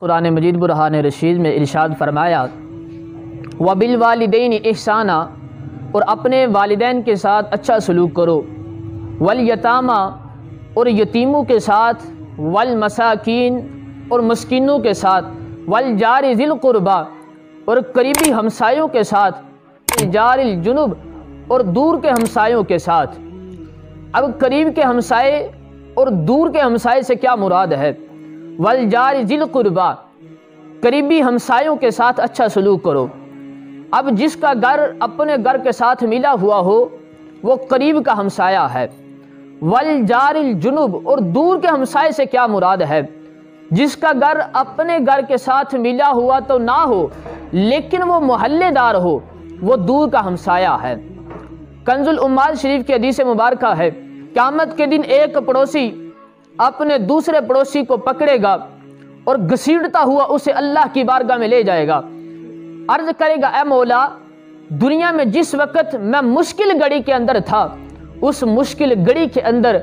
قرآن مجید برہان رشید میں ارشاد فرمایا وَبِالْوَالِدَيْنِ احسانا، اور اپنے والدین کے ساتھ اچھا سلوک کرو، وَالْيَتَامَى، اور یتیموں کے ساتھ، وَالْمَسَاكِينَ، اور مسکینوں کے ساتھ، وَالْجَارِ ذِي الْقُرْبَى، اور قریبی ہمسایوں کے ساتھ، جار الجنب، اور دور کے ہمسایوں کے ساتھ۔ اب قریب کے ہمسائے اور دور کے ہمسائے سے کیا مراد ہے؟ وَالْجَارِ ذِي الْقُرْبَى، قریبی ہمسایوں کے ساتھ اچھا سلوک کرو۔ اب جس کا گھر اپنے گھر کے ساتھ ملا ہوا ہو وہ قریب کا ہمسایہ ہے۔ وَالْجَارِ الْجُنُبِ، اور دور کے ہمسائے سے کیا مراد ہے؟ جس کا گھر اپنے گھر کے ساتھ ملا ہوا تو نہ ہو لیکن وہ محلے دار ہو، وہ دور کا ہمسایہ ہے۔ کنز العمال شریف کی حدیث مبارکہ ہے، قیامت کے دن ایک پڑوسی اپنے دوسرے پڑوسی کو پکڑے گا اور گھسیٹتا ہوا اسے اللہ کی بارگاہ میں لے جائے گا، عرض کرے گا اے مولا، دنیا میں جس وقت میں مشکل گھڑی کے اندر تھا اس مشکل گھڑی کے اندر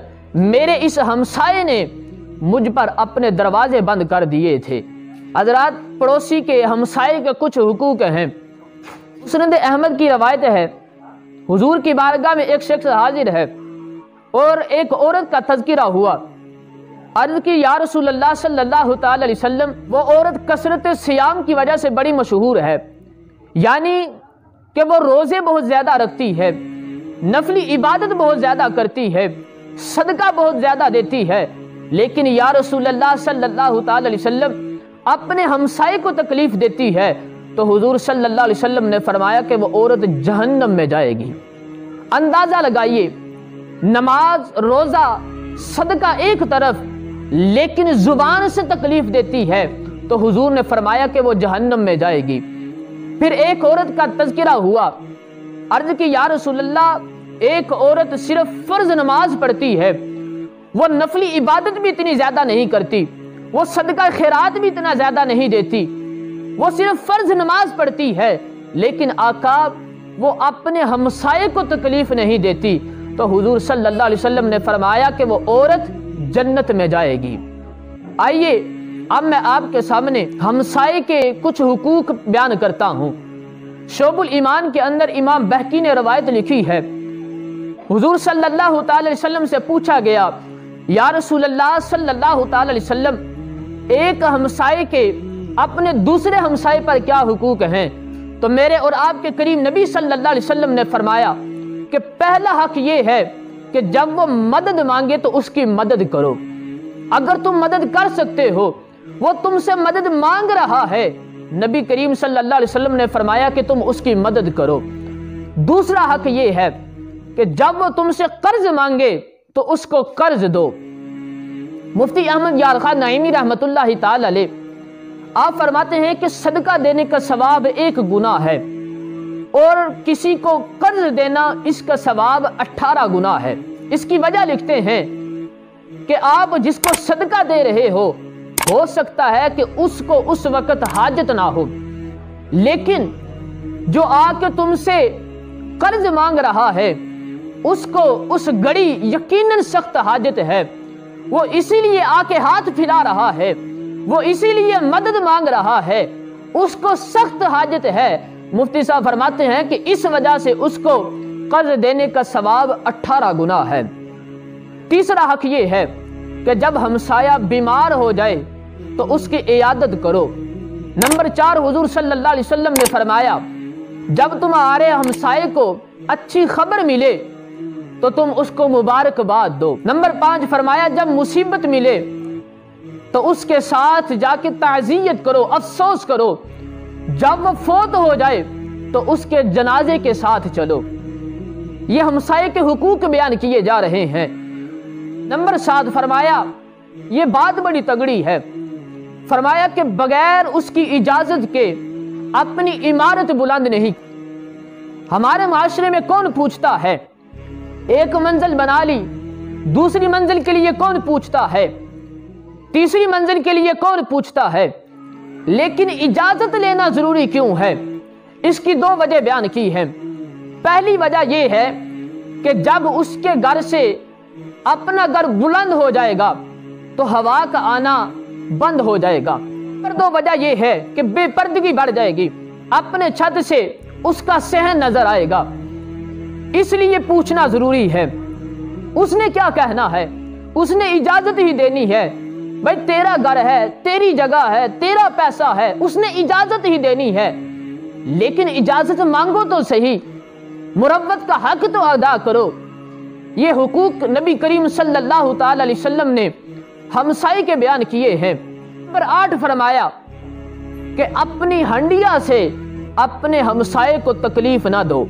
میرے اس ہمسائے نے مجھ پر اپنے دروازے بند کر دیے تھے۔ حضرات، پڑوسی کے ہمسائے کے کچھ حقوق ہیں۔ مسند احمد کی روایت ہے، حضور کی بارگاہ میں ایک شخص حاضر ہے اور ایک عورت کا تذکرہ ہوا۔ عرض کی یا رسول اللہ صلی اللہ تعالی علیہ وسلم، وہ عورت کثرت سیام کی وجہ سے بڑی مشہور ہے، یعنی کہ وہ روزے بہت زیادہ رکھتی ہے، نفلی عبادت بہت زیادہ کرتی ہے، صدقہ بہت زیادہ دیتی ہے، لیکن یا رسول اللہ صلی اللہ تعالی علیہ وسلم اپنے ہمسائے کو تکلیف دیتی ہے۔ تو حضور صلی اللہ علیہ وسلم نے فرمایا کہ وہ عورت جہنم میں جائے گی۔ اندازہ لگائیے، نماز، روزہ، صدقہ ایک طرف، لیکن زبان سے تکلیف دیتی ہے تو حضور نے فرمایا کہ وہ جہنم میں جائے گی۔ پھر ایک عورت کا تذکرہ ہوا، عرض کی یا رسول اللہ، ایک عورت صرف فرض نماز پڑھتی ہے، وہ نفلی عبادت بھی اتنی زیادہ نہیں کرتی، وہ صدقہ خیرات بھی اتنا زیادہ نہیں دیتی، وہ صرف فرض نماز پڑھتی ہے، لیکن آقا وہ اپنے ہمسائے کو تکلیف نہیں دیتی۔ تو حضور صلی اللہ علیہ وسلم نے فرمایا کہ وہ عورت جنت میں جائے گی۔ آئیے اب میں آپ کے سامنے ہمسائے کے کچھ حقوق بیان کرتا ہوں۔ شعب الایمان کے اندر امام بہقی نے روایت لکھی ہے، حضور صلی اللہ تعالی علیہ وسلم سے پوچھا گیا یا رسول اللہ صلی اللہ تعالی علیہ وسلم، ایک ہمسائے کے اپنے دوسرے ہمسائے پر کیا حقوق ہیں؟ تو میرے اور آپ کے کریم نبی صلی اللہ علیہ وسلم نے فرمایا کہ پہلا حق یہ ہے کہ جب وہ مدد مانگے تو اس کی مدد کرو۔ اگر تم مدد کر سکتے ہو، وہ تم سے مدد مانگ رہا ہے، نبی کریم صلی اللہ علیہ وسلم نے فرمایا کہ تم اس کی مدد کرو۔ دوسرا حق یہ ہے کہ جب وہ تم سے قرض مانگے تو اس کو قرض دو۔ مفتی احمد یار خان نعیمی رحمۃ اللہ تعالی علیہ آپ فرماتے ہیں کہ صدقہ دینے کا ثواب ایک گناہ ہے اور کسی کو قرض دینا اس کا ثواب 18 گنا ہے۔ اس کی وجہ لکھتے ہیں کہ آپ جس کو صدقہ دے رہے ہو سکتا ہے کہ اس کو اس وقت حاجت نہ ہو، لیکن جو آ کے تم سے قرض مانگ رہا ہے اس کو اس گھڑی یقیناً سخت حاجت ہے، وہ اسی لیے آ کے ہاتھ پھیلا رہا ہے، وہ اسی لیے مدد مانگ رہا ہے، اس کو سخت حاجت ہے۔ مفتی صاحب فرماتے ہیں کہ اس وجہ سے اس کو قرض دینے کا ثواب 18 گنا ہے۔ تیسرا حق یہ ہے کہ جب ہمسایہ بیمار ہو جائے تو اس کی عیادت کرو۔ نمبر 4، حضور صلی اللہ علیہ وسلم نے فرمایا جب تمہارے ہمسائے کو اچھی خبر ملے تو تم اس کو مبارکباد دو۔ نمبر 5 فرمایا جب مصیبت ملے تو اس کے ساتھ جا کے تعزیت کرو، افسوس کرو، جب وہ فوت ہو جائے تو اس کے جنازے کے ساتھ چلو۔ یہ ہمسائے کے حقوق بیان کیے جا رہے ہیں۔ نمبر 7 فرمایا یہ بات بڑی تگڑی ہے، فرمایا کہ بغیر اس کی اجازت کے اپنی عمارت بلند نہیں۔ ہمارے معاشرے میں کون پوچھتا ہے؟ ایک منزل بنا لی، دوسری منزل کے لیے کون پوچھتا ہے؟ تیسری منزل کے لیے کون پوچھتا ہے؟ لیکن اجازت لینا ضروری کیوں ہے؟ اس کی 2 وجہ بیان کی ہیں۔ پہلی وجہ یہ ہے کہ جب اس کے گھر سے اپنا گھر بلند ہو جائے گا تو ہوا کا آنا بند ہو جائے گا، پر دو وجہ یہ ہے کہ بے پردگی بڑھ جائے گی، اپنے چھت سے اس کا صحن نظر آئے گا، اس لیے پوچھنا ضروری ہے اس نے کیا کہنا ہے، اس نے اجازت ہی دینی ہے۔ بھائی تیرا گھر ہے، تیری جگہ ہے، تیرا پیسہ ہے، اس نے اجازت ہی دینی ہے، لیکن اجازت مانگو تو صحیح، مروت کا حق تو ادا کرو۔ یہ حقوق نبی کریم صلی اللہ تعالی علیہ وسلم نے ہمسائے کے بیان کیے ہیں۔ نمبر 8 فرمایا کہ اپنی ہنڈیا سے اپنے ہمسائے کو تکلیف نہ دو۔